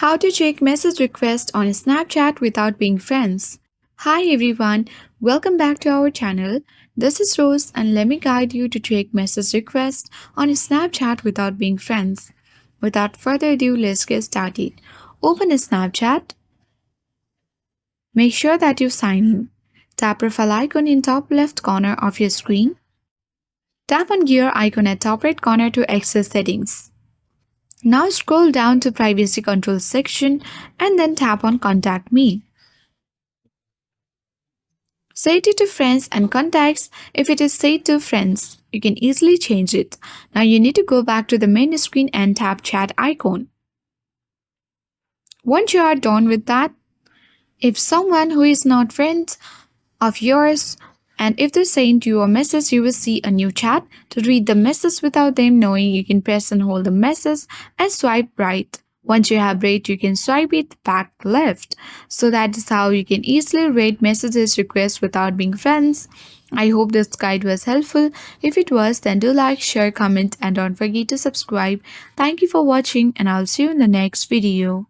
How to check message request on Snapchat without being friends. Hi everyone, welcome back to our channel. This is Rose and let me guide you to check message request on Snapchat without being friends. Without further ado, let's get started. Open a Snapchat. Make sure that you sign in. Tap profile icon in top left corner of your screen. Tap on gear icon at top right corner to access settings. Now scroll down to privacy controls section and then tap on contact me. Set it to friends and contacts. If it is set to friends, you can easily change it. Now you need to go back to the main screen and tap chat icon. Once you are done with that, if someone who is not friend of yours and if they send you a message, you will see a new chat. To read the message without them knowing, you can press and hold the message and swipe right. Once you have read, you can swipe it back left. So that is how you can easily read messages requests without being friends. I hope this guide was helpful. If it was, then do like, share, comment, and don't forget to subscribe. Thank you for watching, and I'll see you in the next video.